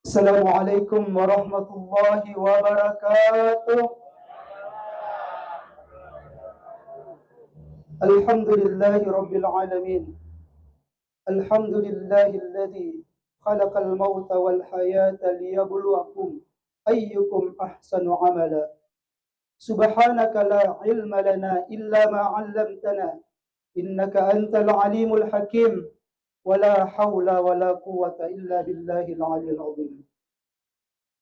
Assalamualaikum warahmatullahi wabarakatuh. Alhamdulillahi rabbil alamin. Alhamdulillahilladzi khalaqal mauta wal hayata liyabluwakum ayyukum ahsanu amala. Subhanaka la ilma lana illa ma 'allamtana innaka antal alimul hakim. Wala haula wala quwwata illa billahil aliyyil azim.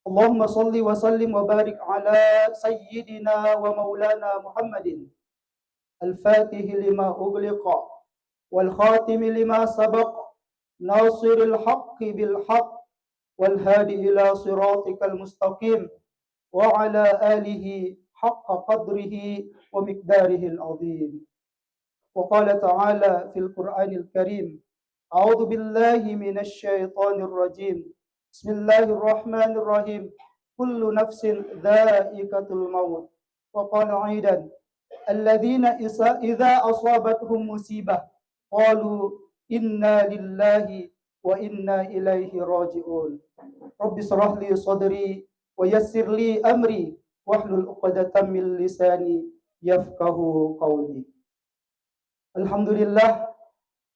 اللهم صل وسلم وبارك على سيدنا ومولانا محمد الفاتح لما أغلق والخاتم لما سبق ناصر الحق بالحق والهادي إلى صراطك المستقيم وعلى آله حق قدره ومقداره العظيم. وقال تعالى في القرآن الكريم: أعوذ بالله من الشيطان الرجيم. بسم الله الرحمن الرحيم. كل نفس ذائقة الموت. وقال أيضا: الذين إذا أصابتهم مصيبة قالوا إنا لله وإنا إليه راجعون. رب اشرح لي صدري ويسر لي أمري واحلل عقدة من لساني يفقه قولي. Alhamdulillah,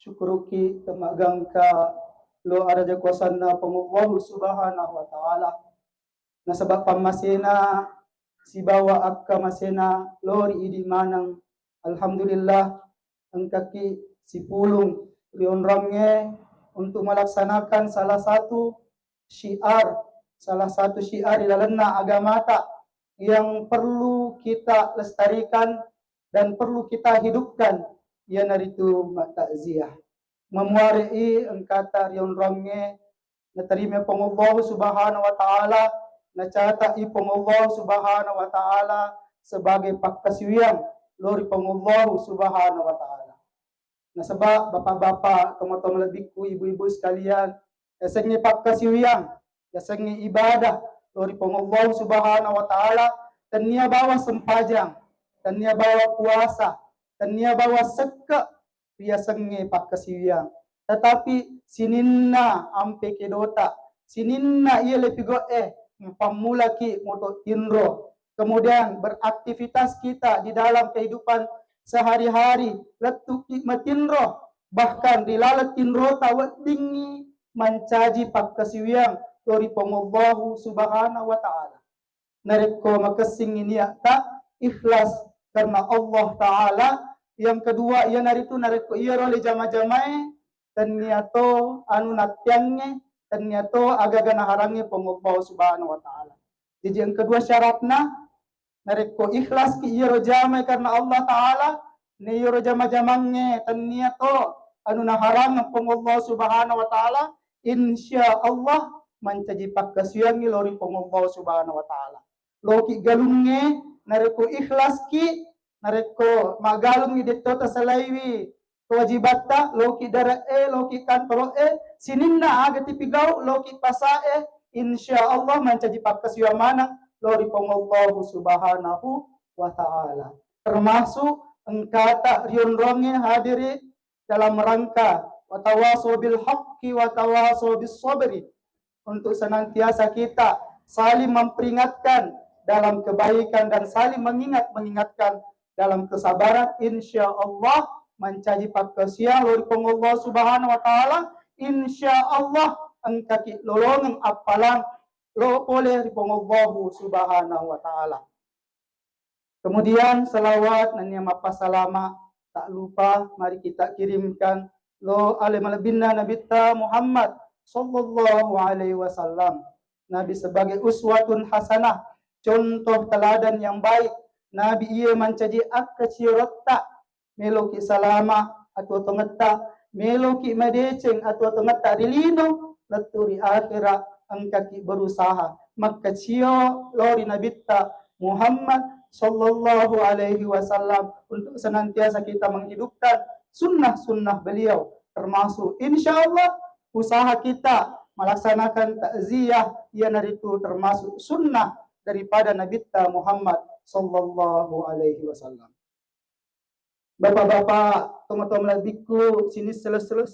syukuruki temagangka lo araja kuasana pengullahu subhanahu wa ta'ala na sabab pamasena si bawa akka masena lori idi manang. Alhamdulillah, ang kaki si pulung rion ramnge untuk melaksanakan salah satu syiar di dalam agamata yang perlu kita lestarikan dan perlu kita hidupkan, yanaritu takziah. Memuarai angkata rion ramnge na terima pengullahu subhanahu wa ta'ala, na catai pengullahu subhanahu wa ta'ala sebagai pakkasiwiang lori pengullahu subhanahu wa ta'ala. Na sebab bapak-bapak, teman-teman lebihku, ibu-ibu sekalian, yasengnya pakkasiwiang, yasengnya ibadah lori pengullahu subhanahu wa ta'ala, dan nia bawa sempajang, dan nia bawa puasa, dan nia bawa seka biasanya pakkasiwiang. Tetapi sininna ampe kedota, sininna ia lebih pamulaki moto tinro. Kemudian beraktivitas kita di dalam kehidupan sehari-hari letuki matinro, bahkan di lalat tinro tawat dingi mencaji pakkasiwiang dari pengullahu subhanahu wa ta'ala. Nareko makasing ini tak ikhlas karena Allah ta'ala. Yang kedua, ia naritu nareko ia role jama-jamae dan niato anu natyangnya dan niato agaga naharangnya pengullahu subhanahu wa ta'ala. Jadi yang kedua syaratna nareko ikhlas ki ia rojama karena Allah ta'ala, ni ia rojama-jamangnya dan niato anu naharang pengullahu subhanahu wa ta'ala, insya Allah mencaji pakkasiyangi lori pengullahu subhanahu wa ta'ala. Loki galungnya nareko ikhlas ki nareko magalung ni dito ta salaiwi kewajibata loki dara loki kantoro sininna aga tipigaw loki pasae insyaallah mencaji pakkasiwa mana lori pengullahu subhanahu wa ta'ala. Termasuk engkata rion ronge hadiri dalam rangka watawaso bil haqqi watawaso bis sabri, untuk senantiasa kita saling memperingatkan dalam kebaikan dan saling mengingatkan dalam kesabaran. Insya Allah mencaji pakkasiya lori pengullahu subhanahu wa ta'ala, insya Allah engkaki lolongang apalang lo oleh pengullahu subhanahu wa ta'ala. Kemudian salawat dan yang mapasalama tak lupa mari kita kirimkan lo alamalabinna nabita Muhammad sallallahu alaihi wasallam, Nabi sebagai uswatun hasanah, contoh teladan yang baik. Nabi ia mencaji akka cirotta meloki salama atau tengeta meloki madeceng atau tengeta rilino laturi akhirah angkaki berusaha maka cio lori nabita Muhammad sallallahu alaihi wasallam untuk senantiasa kita menghidupkan sunnah-sunnah beliau, termasuk insyaallah usaha kita melaksanakan takziah yang itu termasuk sunnah daripada nabita Muhammad sallallahu alaihi wasallam. Bapak-bapak, teman-teman biku, sini selesai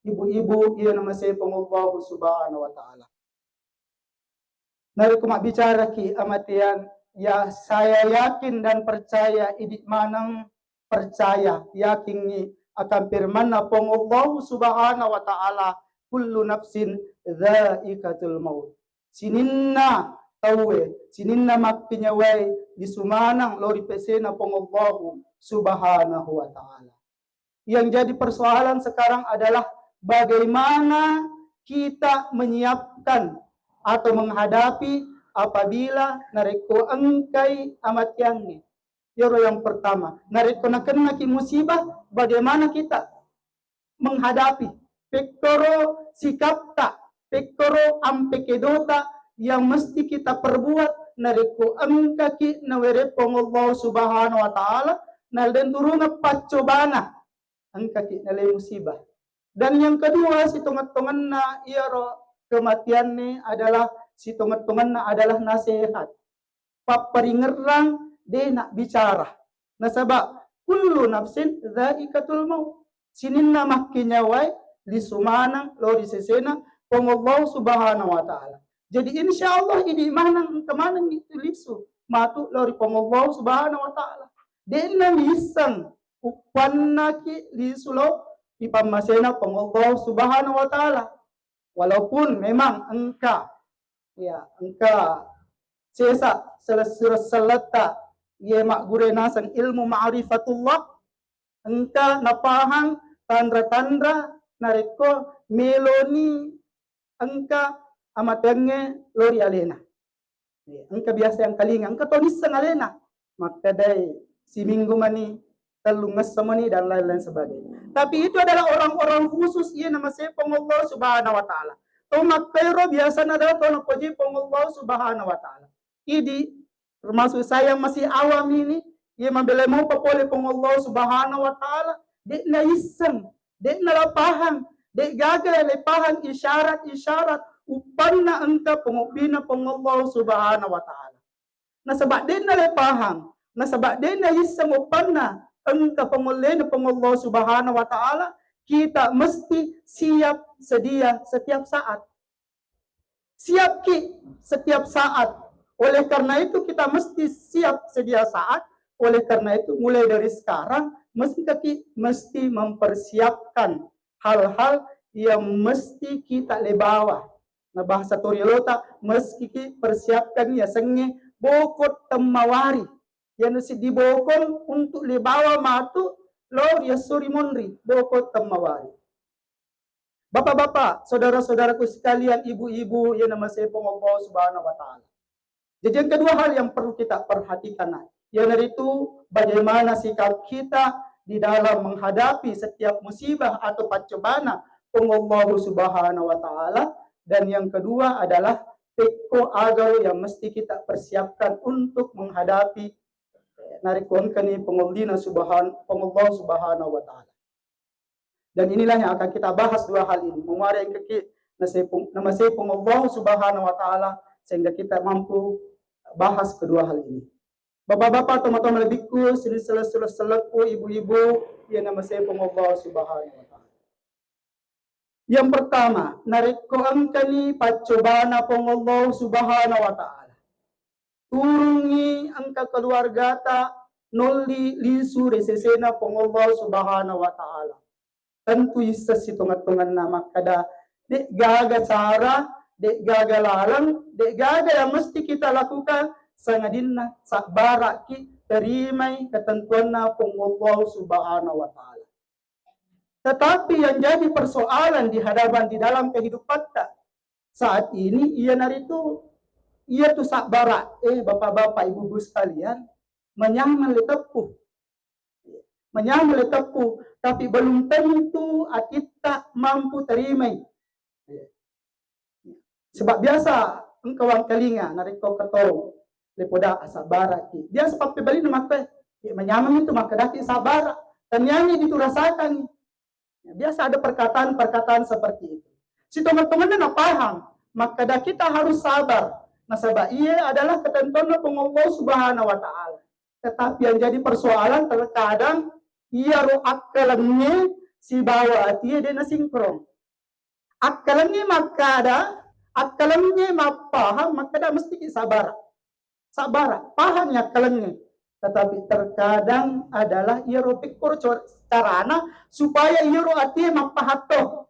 ibu-ibu, ia nama saya pengullahu subhanahu wa ta'ala. Nari ko bicara ki amatian, ya saya yakin dan percaya idik manang percaya yakin ni akan firman na pong Allah subhanahu wa ta'ala kullu nafsin dhaikatul maut. Sininna tawe, sininna makinyaway di sumanang lori pesena pong Allah subhanahu wa ta'ala. Yang jadi persoalan sekarang adalah bagaimana kita menyiapkan atau menghadapi apabila nareko angkai amat yang Yoro yang pertama, nareko na kena ki musibah, bagaimana kita menghadapi pektoro sikapta, pektoro ampekedota yang mesti kita perbuat nareko angka ki nawere Allah subhanahu wa ta'ala nalden turunga pacobana angka ki nalay musibah. Dan yang kedua si tongat-tongan na iyaro kematian ni adalah si tongat-tongan na adalah nasihat. Paparingerang de nak bicara. Nasaba kullu nafsin dhaikatul maut. Sinin na makinyaway li sumanang lori sesena pong Allah subhanahu wa ta'ala. Jadi insyaallah ini manang kemanang itulisu matu lori pong Allah subhanahu wa ta'ala. De na lisang upan ki lisulo ipamasena pong Allah subhanahu wa ta'ala. Walaupun memang engka sesa selata ye mak gurenasan ilmu ma'rifatullah engka napahang tandra-tandra nareko meloni engka amatenge lori alena. Engka biasa yang kalinga engka tonisan alena maka dai si minggu mani telungas semani dan lain-lain sebagainya. Tapi itu adalah orang-orang khusus ia nama sepong Allah subhanahu wa ta'ala. Tomak kairo biasa adalah tonak puji pong Allah subhanahu wa ta'ala. Idi termasuk saya yang masih awam ini, ia membela mau papole pong Allah subhanahu wa ta'ala. Dek na iseng, dek na lapahan, dek gagal lepahan isyarat upan na engka pengupina pong Allah subhanahu wa ta'ala. Nasabak dek na lepahan, nasabak dek na iseng upan na engka pengulena pong Allah subhanahu wa ta'ala, kita mesti siap sedia setiap saat. Siap ki setiap saat. Oleh karena itu kita mesti siap sedia saat. Oleh karena itu mulai dari sekarang mesti mempersiapkan hal-hal yang mesti kita lebawa. Nah bahasa Toriolota mesti kita persiapkan ya senge bokot temawari. Yang dibokong untuk lebawa matu lor ya suri monri bokot temawari. Bapak-bapak, saudara-saudaraku sekalian, ibu-ibu yang nama saya Allah subhanahu wa ta'ala. Jadi yang kedua hal yang perlu kita perhatikan, yang itu bagaimana sikap kita di dalam menghadapi setiap musibah atau pancobaan Allah subhanahu wa ta'ala. Dan yang kedua adalah teko agaro yang mesti kita persiapkan untuk menghadapi narikon kani pengolina Allah subhanahu wa ta'ala. Dan inilah yang akan kita bahas dua hal ini. Menguari yang kaki nama sepung Allah subhanahu wa ta'ala sehingga kita mampu bahas kedua hal ini. Bapak-bapak, teman-teman lebihku, sini seleku, ibu-ibu, yang nama sepung Allah subhanahu wa ta'ala. Yang pertama, nariko angkani pacobana pong Allah subhanahu wa ta'ala. Turungi angka keluarga ta noli lisu resesena pong Allah subhanahu wa ta'ala. Tentu isa si tungat-tungan nama kada dek gaga cara, dek gaga lalang, dek gaga yang mesti kita lakukan sangadinna sakbara ki terimai ketentuan na pong Allah subhanahu wa ta'ala. Tetapi yang jadi persoalan di hadapan di dalam kehidupan ta saat ini ia tu sakbara bapak-bapak ibu-ibu sekalian menyamar letepuh tapi belum tentu kita mampu terima. Sebab biasa engkau kalinga nariko ketau lepoda sabara ki biasa pape bali nama pe menyamar itu maka daki sabara tanyani itu rasakan. Biasa ada perkataan seperti itu. Si teman-teman na paham maka kita harus sabar. Nasabah ia adalah ketentuan Allah subhanahu wa ta'ala. Tetapi yang jadi persoalan terkadang ia akalannya si bawa dia sinkron. Akalannya maka ada Akalannya mapaham makada mesti sabara. Sabara, pahamnya akalannya. Tetapi terkadang adalah iro pikir carana supaya iro ati mapahato.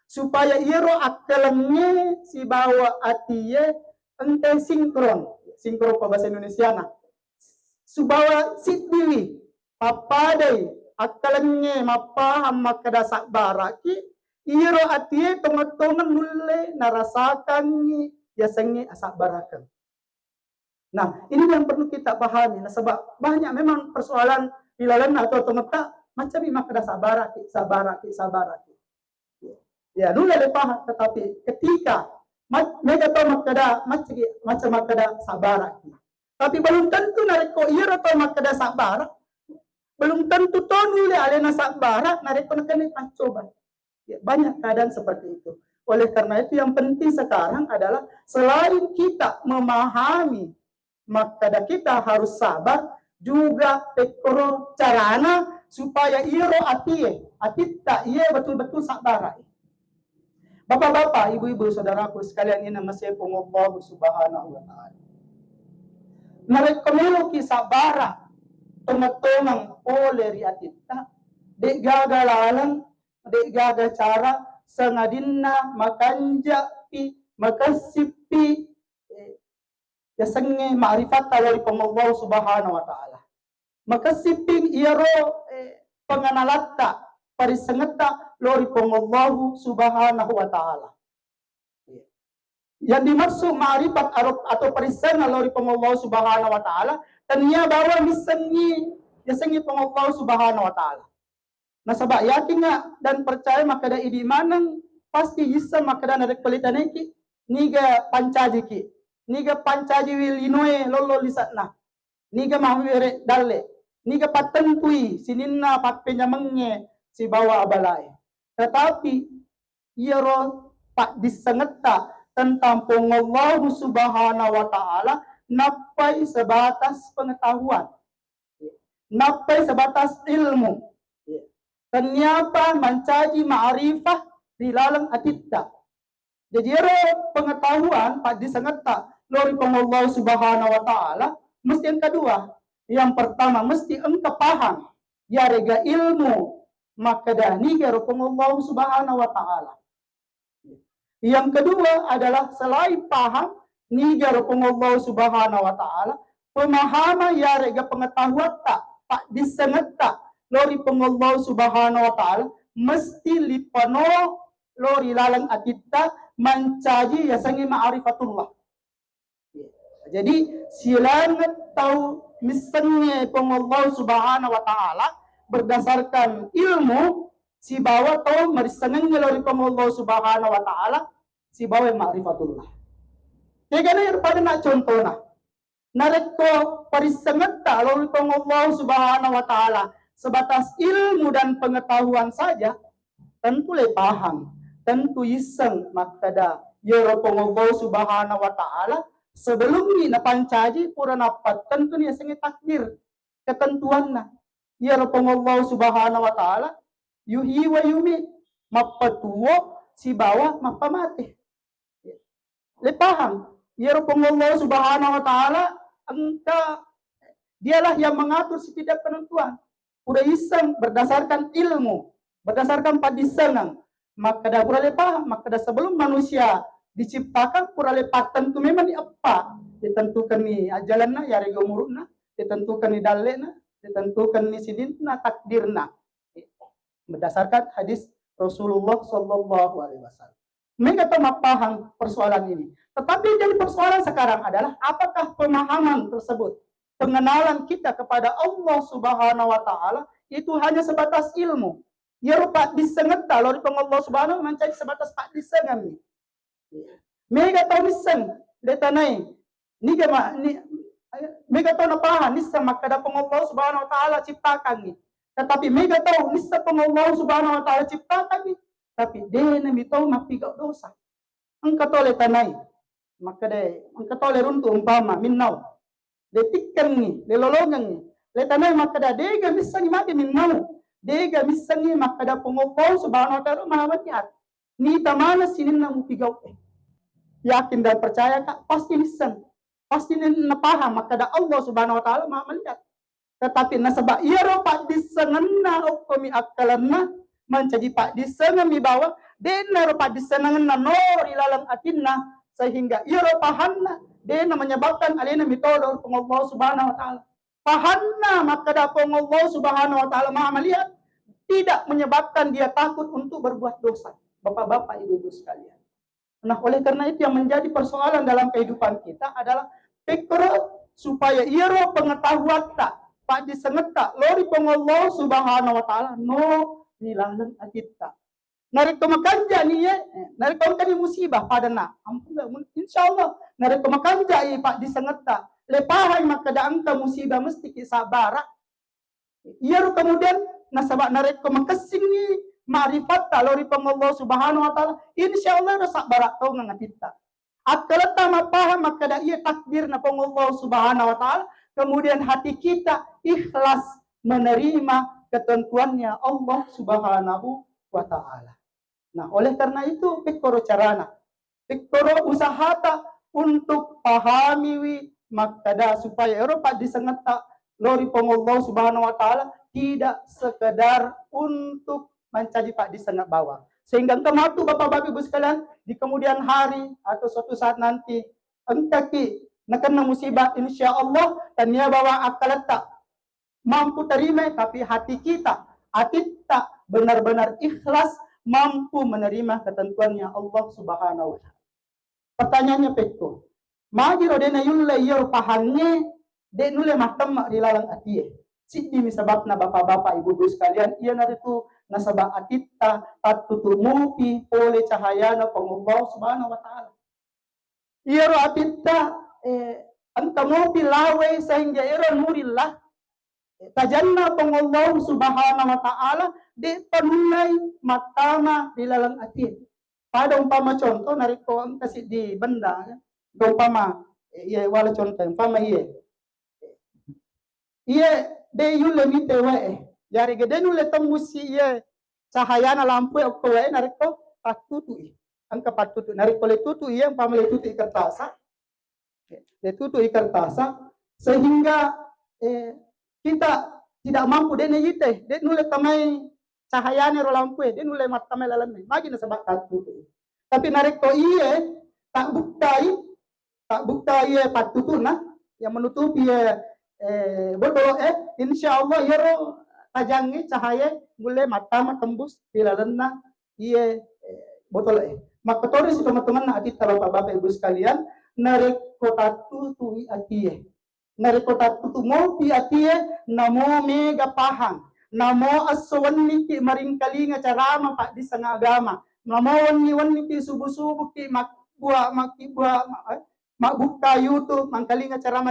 Supaya iro akalannya si bawa atiye ente sinkron. Sinkron pa bahasa Indonesia na. Subawa sitdiwi papadai akalannya mapaham makada sabara ki iro atiye tongan-tongan mulai narasakan yasangi asabarakan. Nah, ini yang perlu kita pahami. Nah, sebab banyak memang persoalan hilalan atau temeta macam ini makada sabara. Ya, dulu ada paham, tetapi ketika mereka tahu macam makada sabara. Tapi belum tentu nareko iya atau makada sabara. Belum tentu tonu le alena sabara nareko nak coba. Ya, banyak keadaan seperti itu. Oleh karena itu yang penting sekarang adalah selain kita memahami maka kita harus sabar juga tekoro carana supaya iro atita iya betul-betul sabar. Bapak-bapak, ibu-ibu, saudaraku sekalian ini masih Allah Subhanahu wa taala. Narekomelo ki sabara tumatong oleh riatita de gagalalang de gaga cara sengadinna makanja pi makasipi yasange ma'rifat dari Allah Subhanahu wa taala. Makasiping iyaro panganalatta parisangata lori Allah Subhanahu wa taala. Yang dimaksud ma'rifat atau parisanga lori Allah Subhanahu wa taala tanya bahwa misangi yasange Allah Subhanahu wa taala. Nasabak yakin dan percaya makada idi manang pasti bisa makada narek pelitaneki niga pancajiki. Niga pancaji wilinoe lolo lisatna. Niga mahwire dalle. Niga patentui sininna patpenyamenge si bawa abalai. Tetapi iro pak disengeta tentang Allah Subhanahu wa taala napai sebatas pengetahuan. Napai sebatas ilmu. Ternyata mencaji ma'rifah di lalang atita. Jadi pengetahuan pak disengeta lori Allah Subhanahu wa taala mesti yang kedua. Yang pertama mesti engkau paham ya rega ilmu maka dani garo Allah Subhanahu wa taala. Yang kedua adalah selain paham ni garo Allah Subhanahu wa taala pemahaman ya rega pengetahuan tak pak disengeta lori Allah Subhanahu wa taala mesti lipano lori lalang atita mencaji yasangi ma'rifatullah. Jadi silangan tahu misalnya Allah Subhanahu wa taala berdasarkan ilmu si bawa tahu marisangan lori Allah Subhanahu wa taala si bawa ma'rifatullah. Kaya na pada nak contohna. Nareko parisangan ta lori Allah Subhanahu wa taala sebatas ilmu dan pengetahuan saja tentu le paham. Tentu iseng makada yoro Allah Subhanahu wa taala sebelum ni napancaji pura napat tentu ni iseng takdir ketentuan na yoro Allah Subhanahu wa taala yuhi wa yumi mapatuo si bawa mapamati le paham yoro Allah Subhanahu wa taala engka dialah yang mengatur setiap penentuan udah iseng berdasarkan ilmu berdasarkan padisangan maka dah pura lepah, maka dah sebelum manusia diciptakan pura lepah tentu memang ni apa ditentukan ni ajalanna ya rego muruna ditentukan ni dalena ditentukan ni sidinna takdirna berdasarkan hadis Rasulullah sallallahu alaihi wasallam. Mereka tahu paham persoalan ini. Tetapi yang jadi persoalan sekarang adalah apakah pemahaman tersebut pengenalan kita kepada Allah Subhanahu wa taala itu hanya sebatas ilmu. Ya rupa disengeta lori Allah Subhanahu mencari sebatas pak disengan ni. Mega tahu miseng detanai ni gama ni mega tahu napahan nisa makada Allah Subhanahu wa taala ciptakan ni. Tetapi mega tahu nisa Allah Subhanahu wa taala ciptakan ni. Tapi dia nami tahu mapigau dosa. Engkau tahu letanai makada engkau tahu leruntu umpama minnau. Detikkan ni lelolongan ni. Letanai makada dia gak bisa ni mati minnau. Dega misangi makada Allah Subhanahu wa taala mahawatyat ni tamana sinin na mupigaw yakin dan percaya kak pasti listen, pasti paham maka da Allah subhanahu wa taala maha melihat. Tetapi nasabak iya ro pak disengenna okomi akalanna menjadi pak disengemi bawa dena ro pak disengenna nori lalang atinna sehingga iya ro pahanna dena menyebabkan alena mitodol Allah subhanahu wa taala. Pahanna maka da Allah subhanahu wa taala maha melihat tidak menyebabkan dia takut untuk berbuat dosa. Bapak-bapak, ibu-ibu sekalian. Nah, oleh karena itu yang menjadi persoalan dalam kehidupan kita adalah pikro supaya iro pengetahuan tak pak disengeta lori Allah subhanahu wa taala no nilalan kita. Nari kemakanja ni ya, nari kami musibah pada na. Ampun insyaallah nari kemakanja pak disengeta lepahai maka da angka musibah mesti kisabara. Iro kemudian nasabak nari kemakasing ni ma'rifat lori Allah subhanahu wa ta'ala insyaallah rasa barak tau ngangatita akalata mapaham maka da iya takdir na Allah subhanahu wa ta'ala kemudian hati kita ikhlas menerima ketentuannya Allah subhanahu wa ta'ala. Nah oleh karena itu pikoro carana pikoro usahata untuk pahami maka da supaya Eropa disengeta lori Allah subhanahu wa ta'ala tidak sekedar untuk mencari pak di sana bawah. Sehingga engkau matu bapak-bapak ibu sekalian di kemudian hari atau suatu saat nanti engkaki nak kena musibah insya Allah dan ia bawa akal tak mampu terima tapi hati kita benar-benar ikhlas mampu menerima ketentuannya Allah subhanahu wa ta'ala. Pertanyaannya peko magi rodena yulle yor pahannya de nule matam di lalang atie sidi misababna bapak-bapak ibu-ibu sekalian ia naritu nasabak atita patutumupi oleh cahaya na Allah subhanahu wa ta'ala. Ia ro atita antamupi lawe sehingga iro nurillah tajanna Allah subhanahu wa ta'ala di panulay matama di lalang atin. Pada umpama contoh nariko ang kasi di benda umpama wala contoh umpama de yulle mite wae yari gede nule temusi ye cahaya na lampu okto wae nariko patutu angka patutu nariko le tutu ye umpama le tutu ikertasa sehingga kita tidak mampu dene yite de nule tamai cahaya na lampu de nule matamai lalame magi na sabak patutu tapi nariko iye tak buktai ye patutu na yang menutupi ye betul insyaallah yero tajangi cahaya mulai mata tembus bila lena iya betul maka tori si teman-teman na atit bapak ibu sekalian nare kota tutu atie nare kota tutu mo pi atie namo mega pahang namo aswani ki maring kalinga carama pak di sana agama namo wani ki subuh-subuh ki makbuah makbuka YouTube mangkalinga carama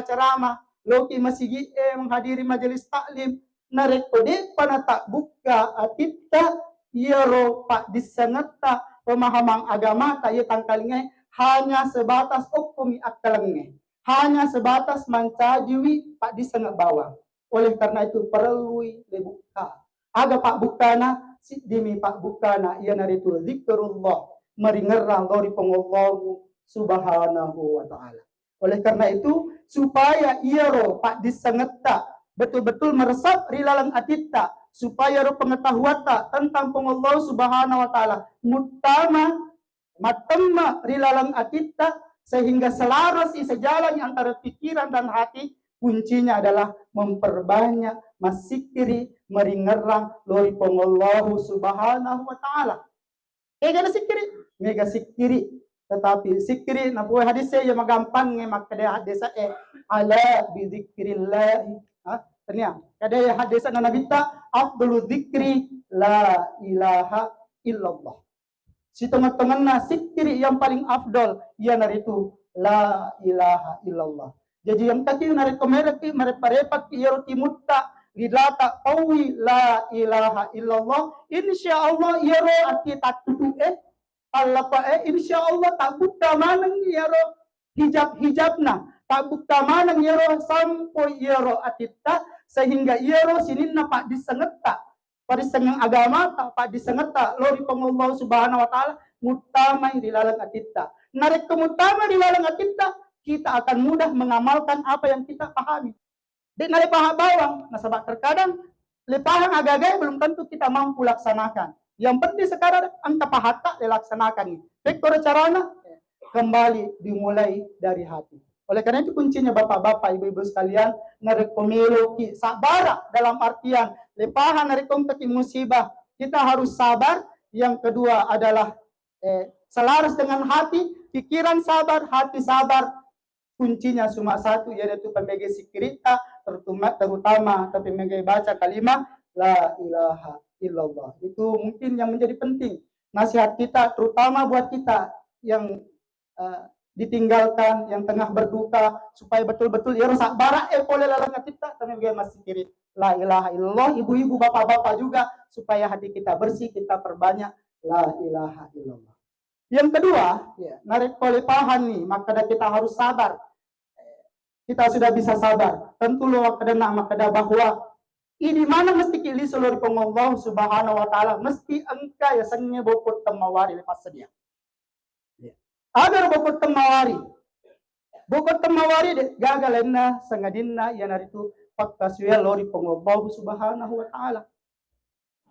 Loki masigi menghadiri majelis taklim narekode panata buka atita yero pak diseneta pemahaman agama tak ia tangkalingai hanya sebatas okumi akalangai hanya sebatas mancajiwi pak disengat bawah. Oleh karena itu perlu dibuka aga pak bukana si demi pak bukana ia naritu zikrullah meringerang lori pengobawu subhanahu wa ta'ala. Oleh karena itu supaya ia ro pak disengeta betul-betul meresap rilalang atita supaya ro pengetahuan tak tentang Allah subhanahu wa ta'ala mutama matamma rilalang atita sehingga selaras sejalan antara pikiran dan hati kuncinya adalah memperbanyak masikiri meringerang lori Allah subhanahu wa ta'ala. Ega sikiri mega sikiri tetapi sikri na buhay hadis ya magampang ng makada hadis ala bi dzikrillah tanya kada hadis na nabita afdalu dzikri la ilaha illallah si teman-teman na sikri yang paling afdal ya naritu la ilaha illallah jadi yang tadi narito mereki mareparepat iyaro timutta ridata qawi la ilaha illallah insyaallah iyaro ati tatutu Allah insya Allah tak buka manang yaro hijab-hijabna tak buka manang yaro sampo yaro atita sehingga yaro sininna pak disengeta parisengang agama tak pak disengeta lori Allah subhanahu wa ta'ala mutamai di lalang atita Narik kemutama di lalang kita akan mudah mengamalkan apa yang kita pahami. Di narik paham bawang, nah sebab terkadang lepahan agak-agak belum tentu kita mampu laksanakan. Yang penting sekarang angka pahata dilaksanakan. Pekor caranya kembali dimulai dari hati. Oleh karena itu kuncinya bapak-bapak, ibu-ibu sekalian, narik pemilu sabar dalam artian lepahan narik kaki musibah. Kita harus sabar. Yang kedua adalah selaras dengan hati, pikiran sabar, hati sabar. Kuncinya cuma satu, yaitu pemegai sikirita, terutama pemegai baca kalimat la ilaha illallah. Itu mungkin yang menjadi penting. Nasihat kita, terutama buat kita yang ditinggalkan, yang tengah berduka, supaya betul-betul ya rusak barak boleh lalanga kita pemegai masih kiri la ilaha illallah. Ibu-ibu, bapak-bapak juga, supaya hati kita bersih, kita perbanyak la ilaha illallah. Yang kedua, narik pelepahan nih, maka kita harus sabar. Kita sudah bisa sabar. Tentu lo kadana makada bahwa ini mana mesti kili seluruh Allah Subhanahu wa taala, mesti engka ya sengnya bokot temawari lepas sedia. Agar bokot temawari. Bokot temawari de gagalena sangadinna ya naritu pakkasuya lori Allah Subhanahu wa taala.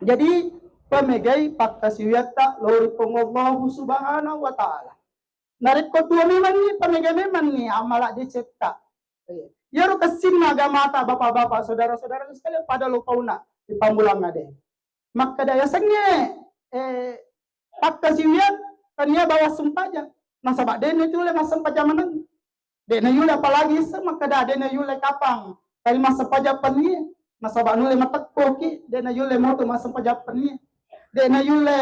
Jadi pemegai pakkasuyata lori Allah Subhanahu wa taala. Narik ko tua memang ni pemegai memang ni amalak dicipta. Ya ro kasin agama ta bapak-bapak, saudara-saudara sekalian pada lo kauna di pamulang ade. Maka daya sengnya pakkasuyat tanya bawa sumpaja. Nah sabak dene itu le masa pajamanan. Dene yule apalagi sama kada dene yule kapang. Kali masa pajapan ni. Nah sabak nule matakko ki dene yule moto masa pajapan ni. Dene yule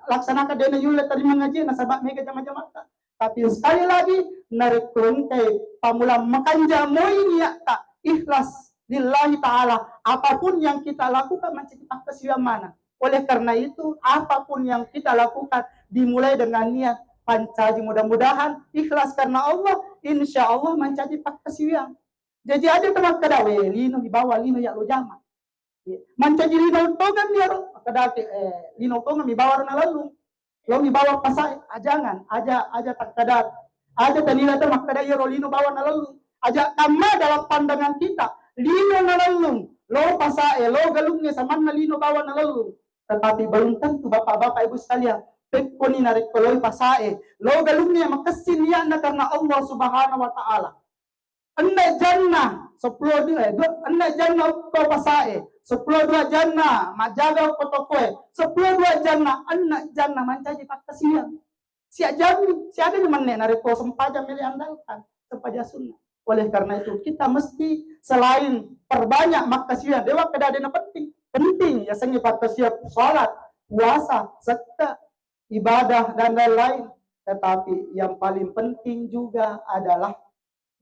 laksanakan dene yule terima ngaji nah sabak mega jama-jamata. Tapi sekali lagi narik kongkai pamulang makanja moi niat tak ikhlas lillahi taala. Apapun yang kita lakukan macam kita kesian mana. Oleh karena itu apapun yang kita lakukan dimulai dengan niat pancaji, mudah-mudahan ikhlas karena Allah, insya Allah mencaji pak kesian. Jadi ada teman kedawe lino di bawah lino ya lo jama. Mencaji lino tongan dia ro kada lino tongan di bawah na lalu. Lo di bawah pasai jangan aja tak kadar. Aja tanila tu makada ya ro lino bawah na lalu. Aja kama dalam pandangan kita lino na lalu. Lo pasai lo galungnya sama na lino bawah na lalu. Tetapi belum tentu bapak-bapak ibu sekalian. Pekoni narik koloi pasae lo galumnya makasin ya na karena Allah Subhanahu wa taala. Anda jannah 10 dia anda jannah ko pasae 10 jannah majaga ko tokoe 10 jannah anda jannah mancaji pakasian. Siak jami si ada di mana narik ko sempaja milih andalkan sempaja sunnah. Oleh karena itu kita mesti selain perbanyak makasian dewa kedadena penting ya sengi pakasian salat puasa zakat ibadah dan lain-lain. Tetapi yang paling penting juga adalah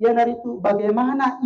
ya dari itu bagaimana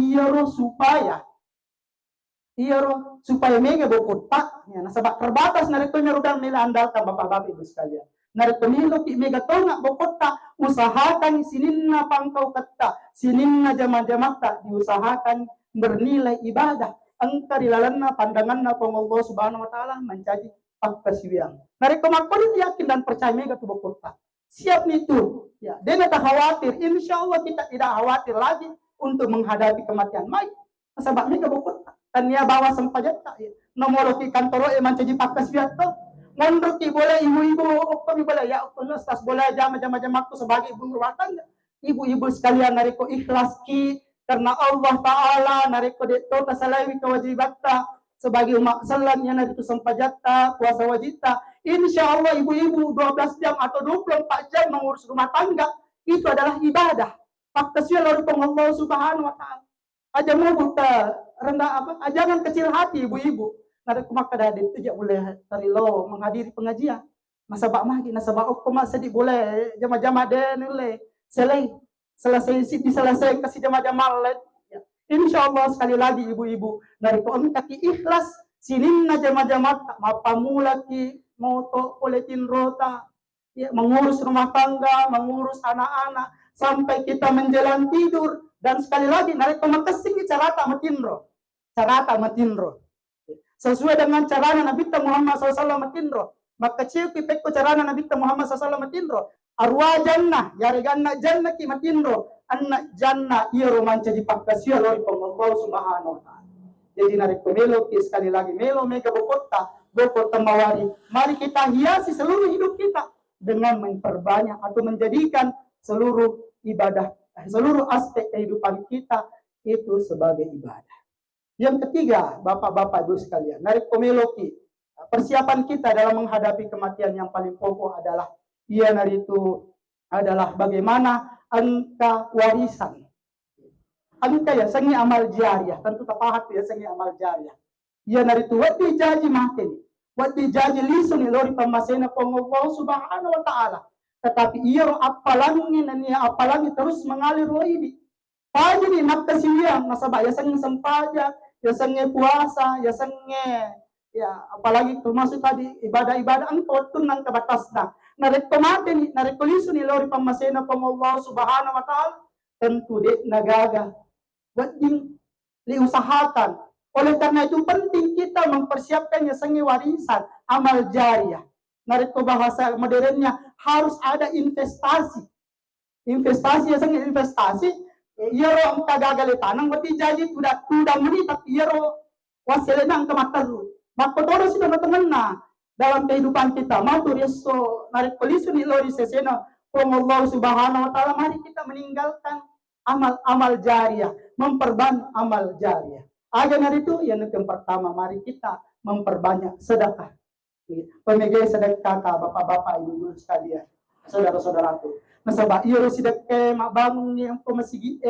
supaya mega bokot tak ya sebab terbatas dari itu nyerudang mila andalkan bapak-bapak ibu sekalian. Dari pemilu ki mega tongak bokot tak usahakan sininna pangkau kata sininna jama-jama tak diusahakan bernilai ibadah angka dilalanna pandanganna Allah Subhanahu wa taala menjadi pakasian. Dari kemakon yakin dan percaya mega tu bokota. Siap itu. Ya, dia tak khawatir. Insya Allah kita tidak khawatir lagi untuk menghadapi kematian. Baik. Sebab mega bokota. Dan dia bawa sempajat tak. Nomor ki kantor mencaji pakasian tu. Ngondok ki boleh ibu-ibu kami boleh ya ustaz boleh jama-jama aku sebagai ibu rumah tangga. Ibu-ibu sekalian nariko ikhlas ki karena Allah taala nariko deto tasalawi kewajiban sebagai umat Islam yang itu sempajata puasa wajibta, insya Allah ibu-ibu 12 jam atau 24 jam mengurus rumah tangga itu adalah ibadah. Pakasian lalu Allah Subhanahu wa taala. Aja mau buta rendah apa? Jangan kecil hati ibu-ibu. Nada kumak kada itu tidak boleh dari lo menghadiri pengajian. Nasabak magi nasabak okoma sedih boleh jama-jama den le selesai diselesai kasih jama-jama le. Insya Allah sekali lagi ibu-ibu dari kaki ikhlas sinin jama-jama mapamula ki moto poletin rota ya, mengurus rumah tangga, mengurus anak-anak sampai kita menjelang tidur dan sekali lagi dari kemakasih carata matinro sesuai dengan caranya Nabi Muhammad SAW matinro maka ciuki peko caranya Nabi Muhammad SAW matinro arwah jannah yare ganna jannah ki matindro anna jannah iro manca di pakkasio lori Allah subhanahu wa ta'ala. Jadi narik melo sekali lagi melo mega bokota mawari. Mari kita hiasi seluruh hidup kita dengan memperbanyak atau menjadikan seluruh ibadah, seluruh aspek kehidupan kita itu sebagai ibadah. Yang ketiga, Bapak-bapak Ibu sekalian, narik komeloki. Persiapan kita dalam menghadapi kematian yang paling pokok adalah adalah bagaimana angka warisan. Angka ya sangi amal jariah, tentu tapahat ya sangi amal jariah. Ia naritu wati jaji makin, wati jaji lisun lori pamasena Allah subhanahu wa ta'ala. Tetapi ia apalagi terus mengalir ini. Pagi di nakasiang nasabah ya sangi sempaja, ya sangi puasa, ya sangi ya apalagi termasuk tadi ibadah-ibadah engkau tunang ke batasna. Narik pematen, narik lisun lori pamasena Allah subhanahu wa ta'ala. Tentu dek nagaga. Wading diusahakan. Oleh karena itu penting kita mempersiapkannya sangi warisan, amal jariah. Narik ke bahasa modernnya harus ada investasi. Investasi ya sangi investasi. Iyaro ang kagagali tanang wati jaji tuda menit tapi iyaro wasilena ang kamataru. Makpotoro sila matengena dalam kehidupan kita. Matur yeso narik polisu ni lori sesena Allah subhanahu wa ta'ala. Mari kita meninggalkan amal jariah, memperbanyak amal jariah. Agar dari itu yang pertama mari kita memperbanyak sedekah. Pemegai sedekah bapak-bapak ibu sekalian, saudara-saudaraku. Nasabah iyo sedekah mak bangun yang masigi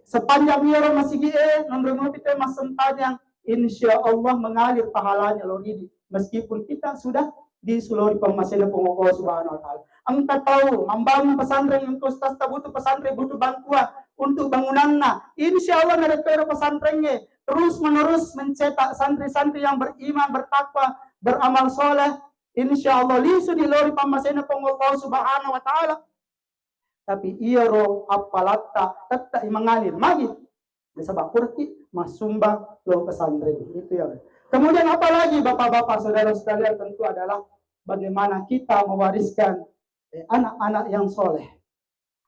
sepanjang iyo masigi nandungan kita masempanya insya Allah mengalir pahalanya loh ini. Meskipun kita sudah di suluri pemasanan Allah subhanahu wa ta'ala. Engkau tahu membangun pesantren yang kostas butuh pesantren butuh bantuan untuk bangunannya. Insya Allah mereka pesantrennya terus menerus mencetak santri-santri yang beriman, bertakwa, beramal soleh. Insya Allah lisu di lori pemasanan Allah subhanahu wa ta'ala. Tapi iya roh apalata tetap mengalir magit. Sebab kurti masumbang lo pesantren itu ya. Kemudian apalagi bapak-bapak saudara sekalian tentu adalah bagaimana kita mewariskan anak-anak yang soleh.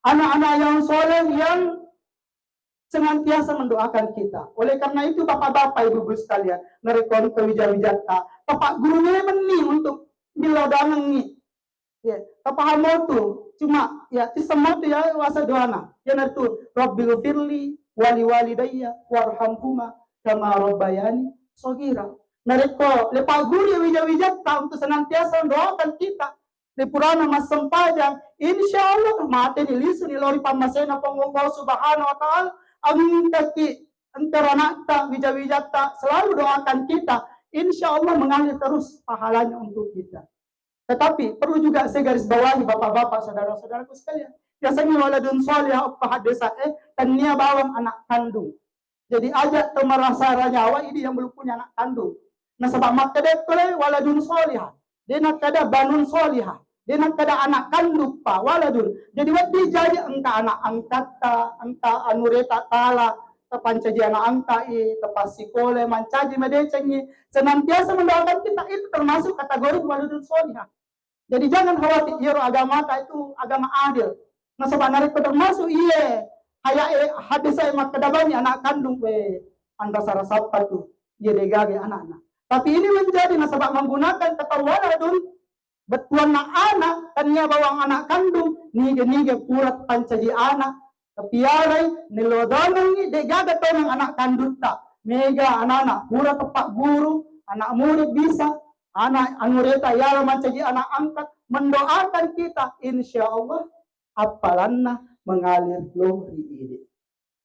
Anak-anak yang soleh yang senantiasa mendoakan kita. Oleh karena itu bapak-bapak ibu-ibu sekalian, merekon kewijak-wijata, bapak gurunya meni untuk bilodanang ni. Ya, bapak hamotu cuma ya semua tu ya wasa doana. Ya natu Rabbil firli wali walidayya warhamhuma kama rabbayani shaghira. Nareko lepas guru wijak-wijata untuk senantiasa mendoakan kita. Di Purana mas sempajang, insya Allah mati dilisu di lori pamasena Allah subhanahu wa ta'ala. Ang kaki antara nakta wijak-wijata selalu doakan kita. Insya Allah mengalir terus pahalanya untuk kita. Tetapi perlu juga saya garis bawahi bapak-bapak saudara-saudaraku sekalian. Biasanya waladun soleh pahat desa tania bawang anak kandung. Jadi ajak temerasa nyawa ini yang belum punya anak kandung. Nah sebab makadek kole waladun solihah. Dia nak kada banun solihah. Dia nak kada anak kandung pa waladun. Jadi wadi jadi engka anak angkata, engka anureta tala, tepancaji anak angka tepas sikole mancaji medecengi senantiasa mendoakan kita itu termasuk kategori waladun solihah. Jadi jangan khawatir iro agama itu agama adil. Nah sebenarnya termasuk hadis saya mak kadabani anak kandung anda sarasapa tu ia degage anak-anak. Tapi ini menjadi nasabak menggunakan kata waladun betuan na anak tanya bawang anak kandung nige purat pancaji anak kepiarai nilodanang ni degaga tonang anak kandung tak mega anak-anak purat tepak guru anak murid bisa anak anureta yara mancaji anak angkat mendoakan kita insya Allah apalanna mengalir lohri ini.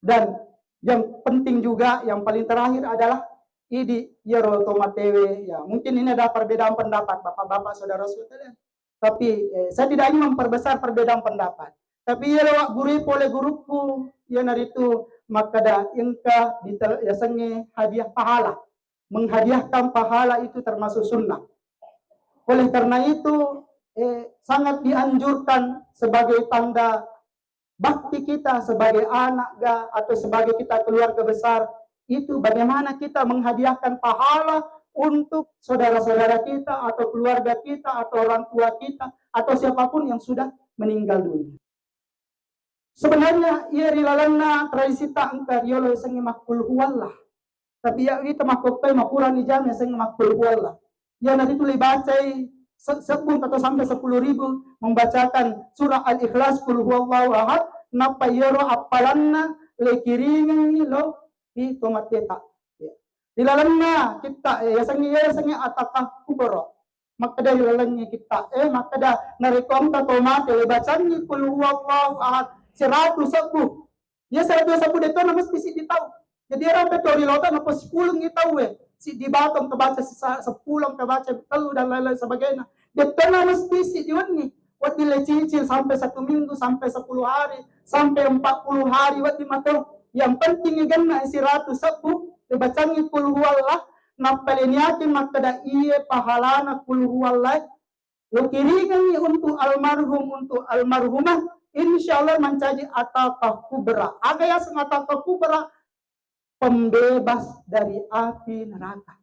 Dan yang penting juga yang paling terakhir adalah ini ya rotomatewe ya mungkin ini ada perbedaan pendapat bapak-bapak saudara-saudara tapi saya tidak ingin memperbesar perbedaan pendapat tapi ya lewat guru pole guruku ya naritu maka ingka ya sange hadiah pahala menghadiahkan pahala itu termasuk sunnah. Oleh karena itu sangat dianjurkan sebagai tanda bakti kita sebagai anak atau sebagai kita keluarga besar itu bagaimana kita menghadiahkan pahala untuk saudara-saudara kita atau keluarga kita atau orang tua kita atau siapapun yang sudah meninggal dunia. Sebenarnya ia rilalana tradisi tak angka riolo sengi makul huwallah. Tapi ya kita makopai makuran ni jam sengi makul huwallah. Ya nanti tu bacai sebelum atau sampai 10.000 membacakan surah Al-Ikhlas kul huwallahu ahad napa yoro apalanna lekiringan ni lo di tomateta. Rilalana kita ya sengi atakah kubro. Maka dari lalanya kita maka dah narekom ta tomate lebacan ni kul huwallahu ahad 110. Ya 110 itu nama mesti ditahu. Jadi orang betul di lautan apa 10 kita si di batang kebaca 10 kebaca telu dan lain-lain sebagainya. Dia pernah mesti si diwan Wat nilai cicil sampai 1 minggu, sampai 10 hari, sampai 40 hari wat di mata. Yang penting ikan na isi 110 dibacangi kul huwallah napaliniakin maka da iya pahalana kul huwallah. Lo kiringan untuk almarhumah insyaallah mencaji ataqah kubra. Aga ya ataqah kubra pembebas dari api neraka.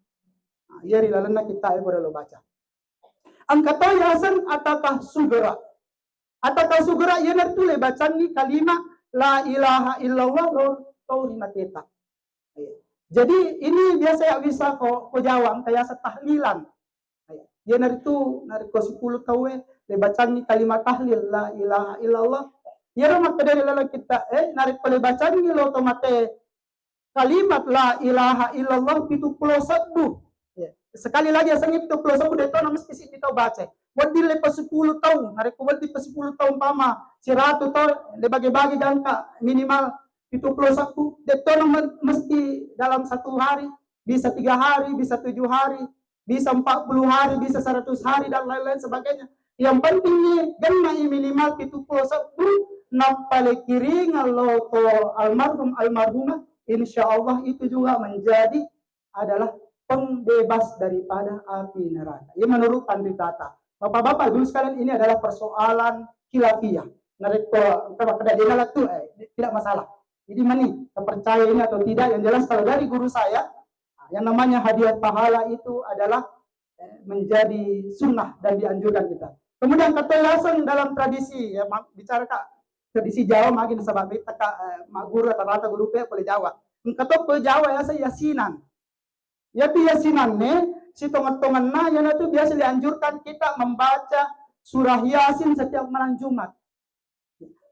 Nah, ya rilalana kita boleh lo baca. Angkata yasan ataqah sugra. Ataqah sugra ya nertule bacangi kalimat la ilaha illallah lo tauri mateta. Jadi ini biasa ya bisa ko jawab kayak setahlilan. Ya naritu nariko 10 kawe lebacangi kalimat tahlil la ilaha illallah. Ya ramak dari lala kita nariko lebacangi lo tomate kalimat la ilaha illallah 71. Sekali lagi asangi 71 deto na mesti si kita baca. Wadi lepas 10 tahun, nariko wadi pas 10 tahun pama 100 tahun lebagi-bagi angka minimal 71 deto na mesti dalam 1 hari, bisa 3 hari, bisa 7 hari, bisa 40 hari, bisa 100 hari dan lain-lain sebagainya. Yang penting nih ganna minimal 71 napale kiringan lo to almarhum almarhumah insyaallah itu juga menjadi adalah pembebas daripada api neraka. Ya menurut Pandit Tata. Bapak-bapak dulu sekalian ini adalah persoalan khilafiyah. Nareko kada dinalat tu tidak masalah. Jadi mani percaya ini atau tidak yang jelas kalau dari guru saya yang namanya hadiah pahala itu adalah menjadi sunnah dan dianjurkan kita. Kemudian ketelasan dalam tradisi ya bicara kak tradisi Jawa makin sebab kita mak guru rata-rata guru pe boleh Jawa. Engkau pe Jawa ya saya yasinan. Ya tu yasinan si tongan-tongan na yang itu biasa dianjurkan kita membaca surah Yasin setiap malam Jumat.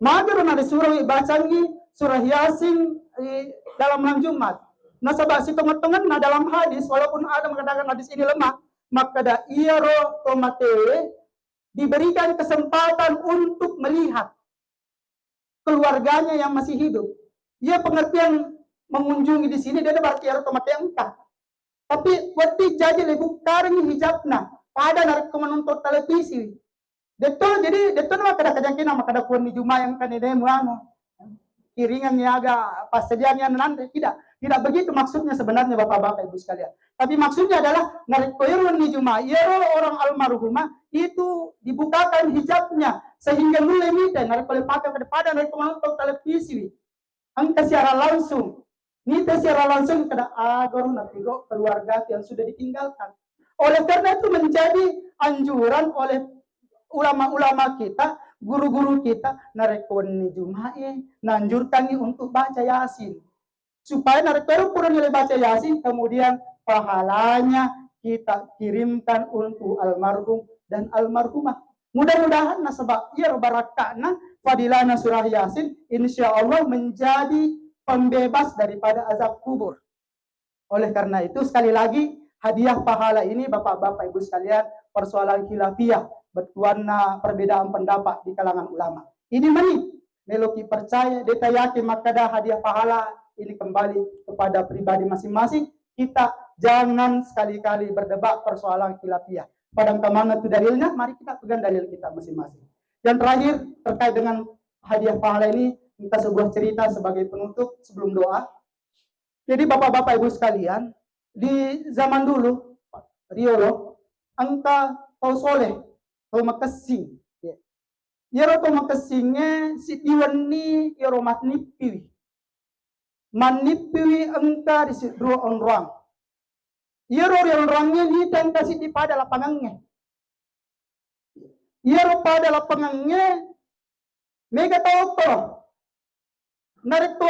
Maka ada surah bacangi surah Yasin dalam malam Jumat. Nah sebab si tongan-tongan na dalam hadis walaupun ada mengatakan hadis ini lemah, maka da iaro tomate diberikan kesempatan untuk melihat keluarganya yang masih hidup. Ia pengertian mengunjungi di sini dia berarti iaro tomate engkau. Tapi waktu jadi lebih kareng hijabna pada narik menonton televisi. Detul jadi detul maka ada kejangkina maka ada kuan di Juma yang kan ide muano. Kiringan niaga pas sedianya nanti tidak begitu maksudnya sebenarnya bapak-bapak ibu sekalian. Tapi maksudnya adalah narik koirun di Juma yero orang almarhumah itu dibukakan hijabnya sehingga mulai mita narik oleh pakai kepada narik menonton televisi. Angka secara langsung. Nita secara langsung kepada agar nafigo keluarga yang sudah ditinggalkan. Oleh karena itu menjadi anjuran oleh ulama-ulama kita, guru-guru kita, narekon ni Jumae, nanjurkan untuk baca Yasin. Supaya narekon pun nilai baca Yasin, kemudian pahalanya kita kirimkan untuk almarhum dan almarhumah. Mudah-mudahan sebab ia barakana fadilana surah Yasin, insya Allah menjadi pembebas daripada azab kubur. Oleh karena itu sekali lagi hadiah pahala ini bapak-bapak ibu sekalian persoalan khilafiyah bertuana perbedaan pendapat di kalangan ulama. Ini mani meloki percaya deta yakin maka dah hadiah pahala ini kembali kepada pribadi masing-masing. Kita jangan sekali-kali berdebat persoalan khilafiyah. Padang kemana itu dalilnya? Mari kita pegang dalil kita masing-masing. Dan terakhir terkait dengan hadiah pahala ini kita sebuah cerita sebagai penutup sebelum doa. Jadi bapak-bapak ibu sekalian, di zaman dulu, Riolo, angka tau soleh, tau makasing. Yero tau makasingnya si diwan ni yero matnipiwi. Manipiwi angka di si dua orang. Yero orangnya ni dan kasih di pada lapangangnya. Yero pada lapangangnya Mega tauto. Narito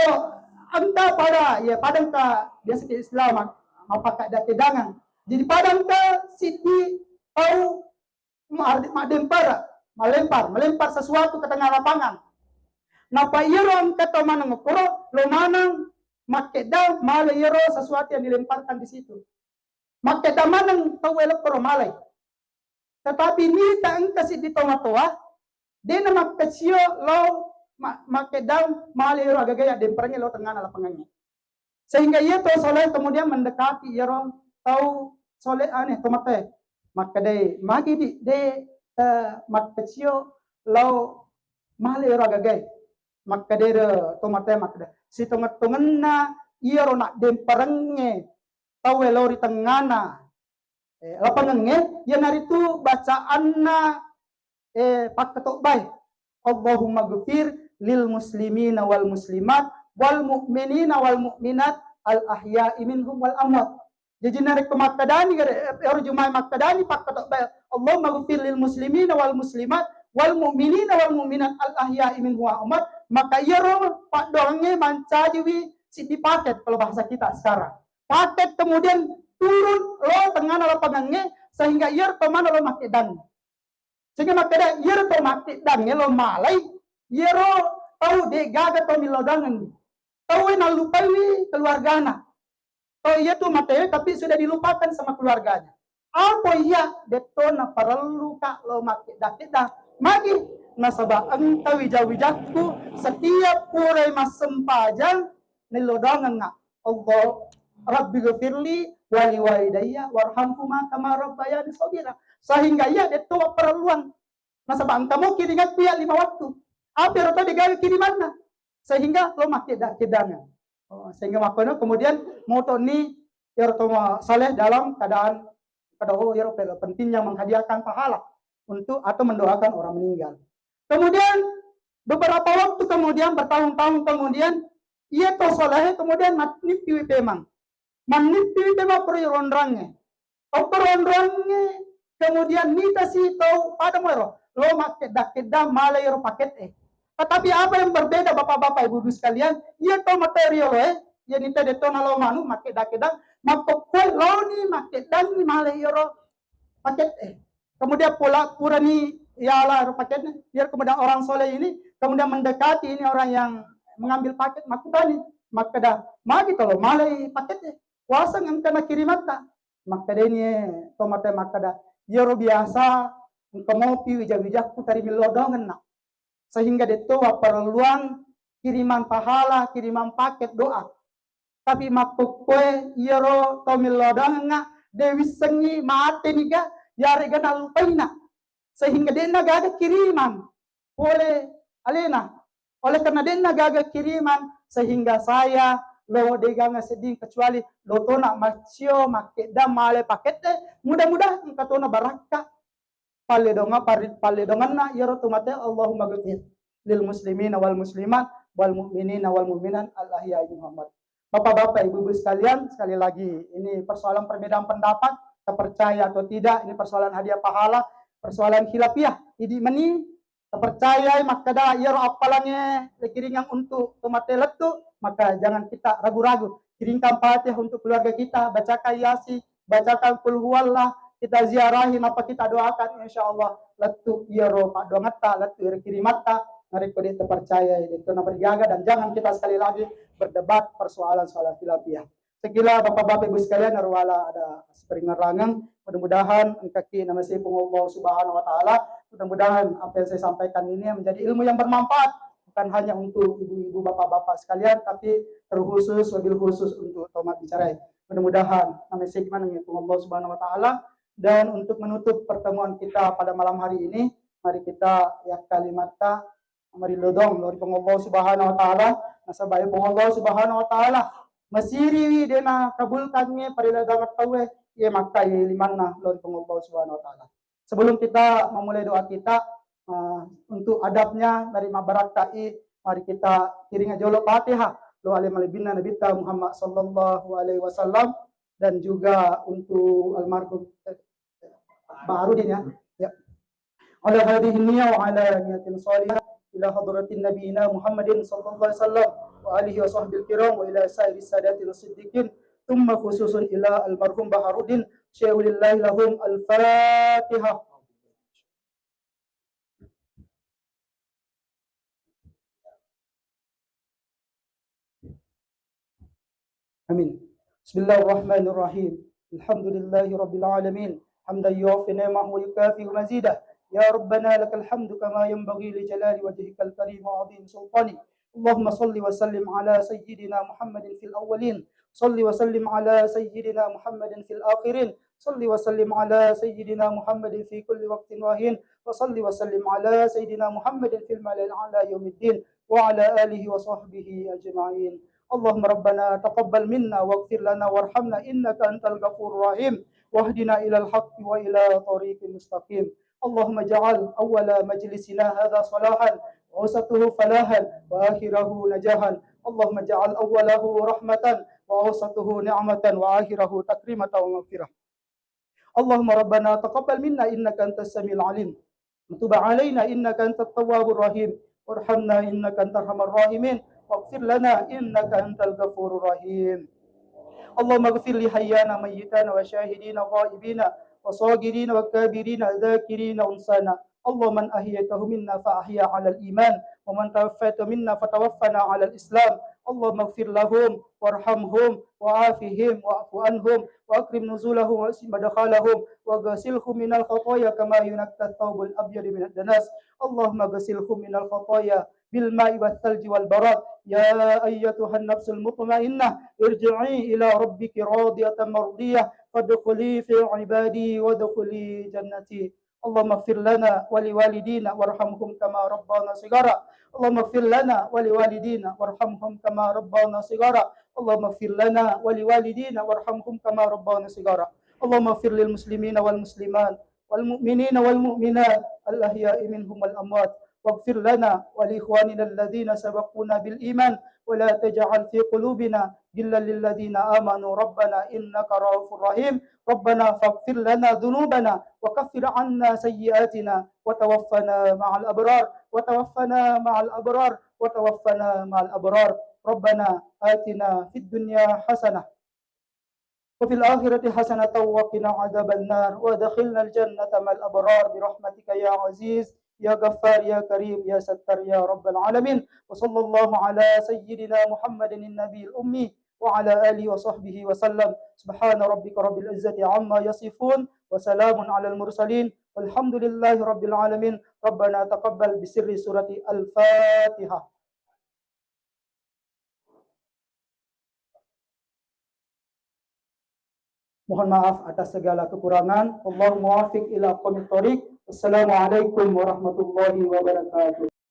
anta pada ya padang ka biasa ke Islam apakah ada kedangan. Jadi padang ka siti tahu melempar sesuatu ke tengah lapangan. Napa iro kata mana ngokoro lo manang makeda male iro sesuatu yang dilemparkan di situ. Makeda manang tahu elok koro malai. Tetapi ni tak engkasi di toa-toa, dia nama kecil lo makedang male iro agak-agak dempernya lo tengah lapangannya. Sehingga ia to soleh kemudian mendekati iro tahu soleh aneh tomate. Maka dai magi de mak kecil lo male iro agak-agak. Maka dai tomate maka si tongat-tongenna iro nak demperenge tahu lo di tengana. Lapangannya yang hari itu bacaanna pak ketok baik. Allahumma ghfir lil muslimina wal muslimat wal mu'minina wal mu'minat al ahya'i minhum wal amwat. Jadi narik ke Makkadani orang Jumat Makkadani pak ketok baik. Allahumma ghfir lil muslimina wal muslimat wal mu'minina wal mu'minat al ahya'i minhum wal amwat. Maka ia pak dorongnya mancajiwi si dipaket kalau bahasa kita sekarang. Paket kemudian turun lo tengah lapangannya sehingga ia teman lo make dan sehingga makanya ia to make dan lo malai ia tahu de gaga to milodangan tahu na lupai keluargana to ia tuh mate tapi sudah dilupakan sama keluarganya apa iya deto na perlu ka lo make dah magi nasaba engkau wijak-wijakku setiap pure masempajang nilodangan nga Allah Rabbi ghafirli wali walidayya warhamhuma kama rabbayani shaghira. Sehingga ia itu perluan. Nasabah kamu kiringan pia 5 waktu. Apa itu digawe kirimanna. Sehingga lo make kedangan. Sehingga makanya kemudian moto ni irtoma saleh dalam keadaan pentingnya menghadiahkan pahala untuk atau mendoakan orang meninggal. Kemudian beberapa waktu kemudian bertahun-tahun kemudian ia to saleh kemudian mati memang manipi tema perondrange. Perondrange kemudian nita si tahu pada mero lo make dakeda malay ro paket Tetapi apa yang berbeda bapak-bapak ibu-ibu sekalian? Ia tahu material ya nita deto na lo manu make dakeda makokoi lo ni make dan ni malay ro paket Kemudian pura ni ialah ro paketnya. Biar kemudian orang soleh ini kemudian mendekati ini orang yang mengambil paket makudani makeda magi tolo malay paket Wasang ang kena kirimata maka ini tomate makada yoro biasa kemopi wijak-wijakku tari milodongan nak sehingga deto perluan kiriman pahala kiriman paket doa tapi makukwe yoro to milodongan nak dewi sengi mate niga yare gana lupaina sehingga dena gaga kiriman oleh alena oleh karena dena gaga kiriman sehingga saya lo deganga sedih kecuali lo tona macio make male pakete mudah-mudahan katona baraka palle donganna yaro tumate Allahumma ghfir lil muslimina wal muslimat wal mu'minina wal mu'minat al ahya'i Muhammad. Bapak-bapak ibu-ibu sekalian, sekali lagi ini persoalan perbedaan pendapat, terpercaya atau tidak, ini persoalan hadiah pahala, persoalan khilafiyah. Idi meni terpercaya makada yaro apalanya lekiringan untuk tumate letu maka jangan kita ragu-ragu. Kirimkan Fatihah untuk keluarga kita, bacakan Yasin, bacakan Qul huwallah, kita ziarahin apa kita doakan insyaallah letu yaro pak dongata letu kirimata mereka dia terpercaya itu na berjaga dan jangan kita sekali lagi berdebat persoalan khilafiyah. Sekila bapak-bapak ibu sekalian narwala ada seperingarangan mudah-mudahan engkaki nama si Allah Subhanahu wa taala mudah-mudahan apa yang saya sampaikan ini menjadi ilmu yang bermanfaat bukan hanya untuk ibu-ibu bapak-bapak sekalian tapi terkhusus wabil khusus untuk tomat bicara. Mudah-mudahan nama si Allah Subhanahu wa taala dan untuk menutup pertemuan kita pada malam hari ini mari kita ya kalimata mari lodong dari Allah Subhanahu wa taala nasabay Allah Subhanahu wa taala masiri dena kabulkannya pada dagat tawe ya maka limanna dari Allah Subhanahu wa taala. Sebelum kita memulai doa kita untuk adabnya dari mabaraktai mari kita kiringa jolo Fatihah doa limalibina Nabi Muhammad sallallahu alaihi wasallam dan juga untuk almarhum Baharudin ya. Ala hadhihi niyya wa ala niyatin salihah ila hadratin nabiyina Muhammadin sallallahu alaihi wasallam wa alihi wa sahbihi kiram wa ila sairi sadatil siddiqin thumma khususun ila almarhum Baharuddin syai'ulillahi lahum al-Fatihah. Amin. Bismillahirrahmanirrahim. Alhamdulillahi rabbil alamin. Hamdan yuwafi ni'amahu wa yukafi mazidah. Ya Rabbana lakal hamdu kama yanbaghi li jalali wajhikal karim wa 'azim sultani. Allahumma salli wa sallim ala sayyidina Muhammadin fil awwalin. Salli wa sallim ala sayyidina Muhammadin fil akhirin. Salli wa sallim ala sayyidina Muhammadin fi kulli waqtin wa hin. Wa salli wa sallim ala sayyidina Muhammadin fil mala'il a'la yaumiddin wa ala alihi wa sahbihi ajma'in. اللهم ربنا تقبل منا واغفر لنا وارحمنا إنك أنت الغفور الرحيم واهدنا إلى الحق وإلى طريق مستقيم. اللهم اجعل أول مجلسنا هذا صلاحا ووسطه فلاحا وآخره نجاحا. اللهم اجعل أوله رحمة ووسطه نعمة وآخره تكريمة ومغفرة. اللهم ربنا تقبل منا إنك أنت السميع العليم وتب علينا إنك أنت التواب الرحيم وارحمنا إنك أنت أرحم الراحمين واغفر لنا إنك أنت الغفور الرحيم. اللهم اغفر لحيانا ميتانا وشاهدين غائبين وصاغرين وكابرين ذاكرين أنسانا. اللهم من أحييته منا فأحيا على الإيمان ومن توفيته منا فتوفنا على الإسلام. اللهم اغفر لهم وارحمهم وعافهم واعف عنهم وأكرم نزولهم واسع مدخلهم وغسلهم من الخطايا كما ينقى الثوب الأبيض من الدنس. اللهم غسلهم من الخطايا بالماء والثلج والبراد. يا أيتها النفس المطمئنة ارجعي إلى ربك راضية مرضية فادخلي في عبادي وادخلي جنتي. اللهم اغفر لنا ولوالدينا وارحمهم كما ربانا صغارا. اللهم اغفر لنا ولوالدينا وارحمهم كما ربانا صغارا. اللهم اغفر لنا ولوالدينا وارحمهم كما ربانا صغارا. اللهم اغفر للمسلمين والمسلمات والمؤمنين والمؤمنات الأحياء منهم والأموات واغفر لنا ولإخواننا الذين سبقونا بالإيمان ولا تجعل في قلوبنا غلا للذين آمنوا ربنا إنك رؤوف رحيم. ربنا فاغفر لنا ذنوبنا وكفر عنا سيئاتنا وتوفنا مع الأبرار وتوفنا مع الأبرار وتوفنا مع الأبرار. ربنا آتنا في الدنيا حسنة وفي الآخرة حسنة وقنا عذاب النار وادخلنا الجنة مع الأبرار برحمتك يا عزيز يا غفار يا كريم يا ستار يا رب العالمين. وصلى الله على سيدنا محمد النبي الأمي وعلى آله وصحبه وسلم. سبحان ربك رب العزة عما يصفون وسلام على المرسلين والحمد لله رب العالمين. ربنا تقبل بسر سورة الفاتحة. Mohon maaf atas segala kekurangan. Allahumma wafiq ila aqwamit thoriq. Wassalamualaikum warahmatullahi wabarakatuh.